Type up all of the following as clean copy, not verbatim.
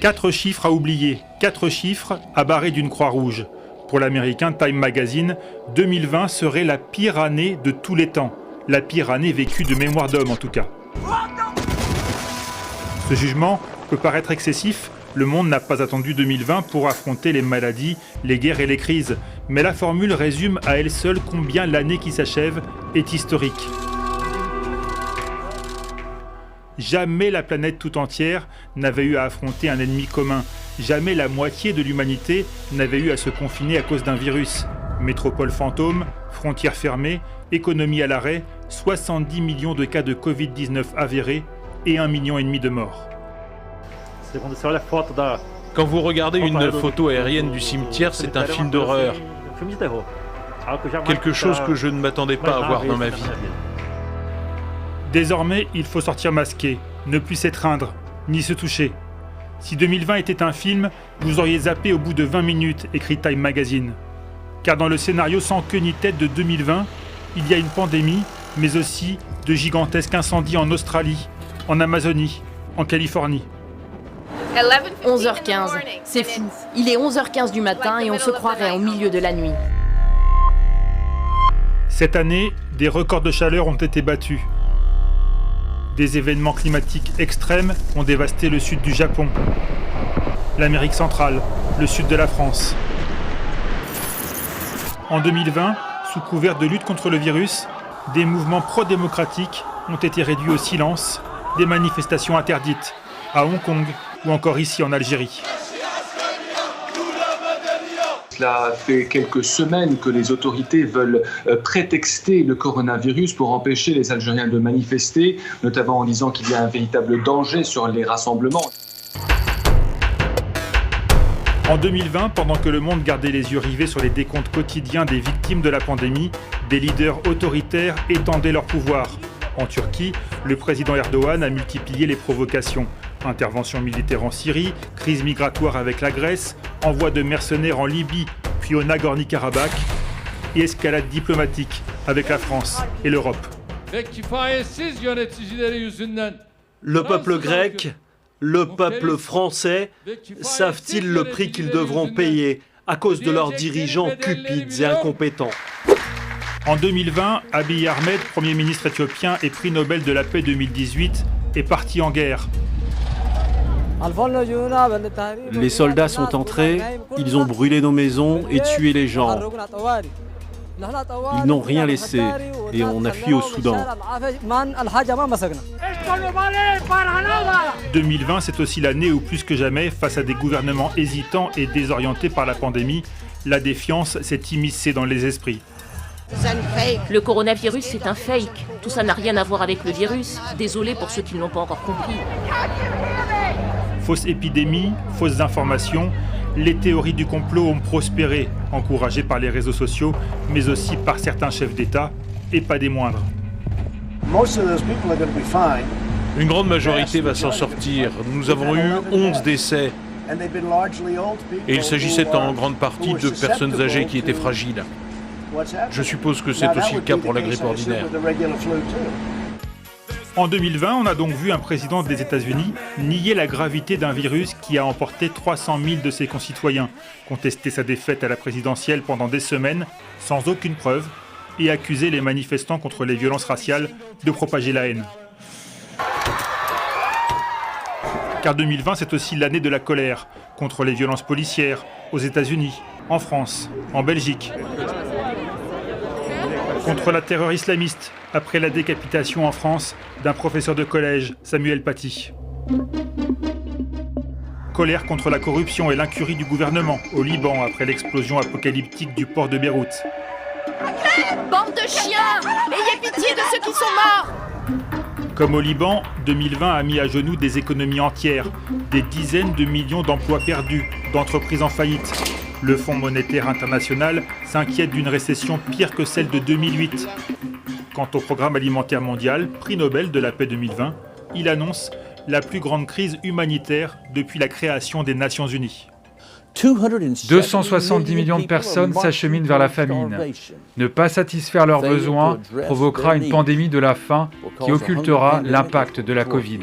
4 chiffres à oublier, 4 chiffres à barrer d'une croix rouge. Pour l'américain Time Magazine, 2020 serait la pire année de tous les temps. La pire année vécue de mémoire d'homme en tout cas. Ce jugement peut paraître excessif. Le monde n'a pas attendu 2020 pour affronter les maladies, les guerres et les crises. Mais la formule résume à elle seule combien l'année qui s'achève est historique. Jamais la planète tout entière n'avait eu à affronter un ennemi commun. Jamais la moitié de l'humanité n'avait eu à se confiner à cause d'un virus. Métropole fantôme, frontières fermées, économie à l'arrêt, 70 millions de cas de Covid-19 avérés et 1,5 million de morts. Quand vous regardez une photo aérienne du cimetière, c'est un film d'horreur. Quelque chose que je ne m'attendais pas à voir dans ma vie. Désormais, il faut sortir masqué, ne plus s'étreindre, ni se toucher. Si 2020 était un film, vous auriez zappé au bout de 20 minutes, écrit Time Magazine. Car dans le scénario sans queue ni tête de 2020, il y a une pandémie, mais aussi de gigantesques incendies en Australie, en Amazonie, en Californie. 11h15, c'est fou. Il est 11h15 du matin et on se croirait au milieu de la nuit. Cette année, des records de chaleur ont été battus. Des événements climatiques extrêmes ont dévasté le sud du Japon, l'Amérique centrale, le sud de la France. En 2020, sous couvert de lutte contre le virus, des mouvements pro-démocratiques ont été réduits au silence, des manifestations interdites à Hong Kong ou encore ici en Algérie. Cela fait quelques semaines que les autorités veulent prétexter le coronavirus pour empêcher les Algériens de manifester, notamment en disant qu'il y a un véritable danger sur les rassemblements. En 2020, pendant que le monde gardait les yeux rivés sur les décomptes quotidiens des victimes de la pandémie, des leaders autoritaires étendaient leur pouvoir. En Turquie, le président Erdogan a multiplié les provocations. Intervention militaire en Syrie, crise migratoire avec la Grèce, envoi de mercenaires en Libye, puis au Nagorno-Karabakh, et escalade diplomatique avec la France et l'Europe. Le peuple grec, le peuple français, savent-ils le prix qu'ils devront payer à cause de leurs dirigeants cupides et incompétents ? En 2020, Abiy Ahmed, Premier ministre éthiopien et prix Nobel de la paix 2018, est parti en guerre. Les soldats sont entrés, ils ont brûlé nos maisons et tué les gens. Ils n'ont rien laissé et on a fui au Soudan. 2020, c'est aussi l'année où, plus que jamais, face à des gouvernements hésitants et désorientés par la pandémie, la défiance s'est immiscée dans les esprits. Le coronavirus, c'est un fake. Tout ça n'a rien à voir avec le virus. Désolé pour ceux qui ne l'ont pas encore compris. Fausses épidémies, fausses informations, les théories du complot ont prospéré, encouragées par les réseaux sociaux, mais aussi par certains chefs d'État, et pas des moindres. Une grande majorité va s'en sortir. Nous avons eu 11 décès. Et il s'agissait en grande partie de personnes âgées qui étaient fragiles. Je suppose que c'est aussi le cas pour la grippe ordinaire. En 2020, on a donc vu un président des États-Unis nier la gravité d'un virus qui a emporté 300 000 de ses concitoyens, contester sa défaite à la présidentielle pendant des semaines, sans aucune preuve, et accuser les manifestants contre les violences raciales de propager la haine. Car 2020, c'est aussi l'année de la colère contre les violences policières aux États-Unis, en France, en Belgique. Contre la terreur islamiste, après la décapitation en France d'un professeur de collège, Samuel Paty. Colère contre la corruption et l'incurie du gouvernement au Liban après l'explosion apocalyptique du port de Beyrouth. Bande de chiens! Ayez pitié de ceux qui sont morts! Comme au Liban, 2020 a mis à genoux des économies entières, des dizaines de millions d'emplois perdus, d'entreprises en faillite. Le Fonds monétaire international s'inquiète d'une récession pire que celle de 2008. Quant au programme alimentaire mondial, prix Nobel de la paix 2020, il annonce la plus grande crise humanitaire depuis la création des Nations Unies. 270 millions de personnes s'acheminent vers la famine. Ne pas satisfaire leurs besoins provoquera une pandémie de la faim qui occultera l'impact de la Covid.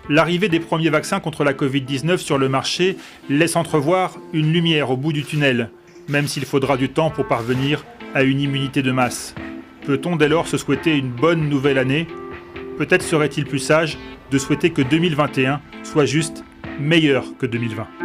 L'arrivée des premiers vaccins contre la Covid-19 sur le marché laisse entrevoir une lumière au bout du tunnel, même s'il faudra du temps pour parvenir à une immunité de masse. Peut-on dès lors se souhaiter une bonne nouvelle année ? Peut-être serait-il plus sage de souhaiter que 2021 soit juste meilleur que 2020.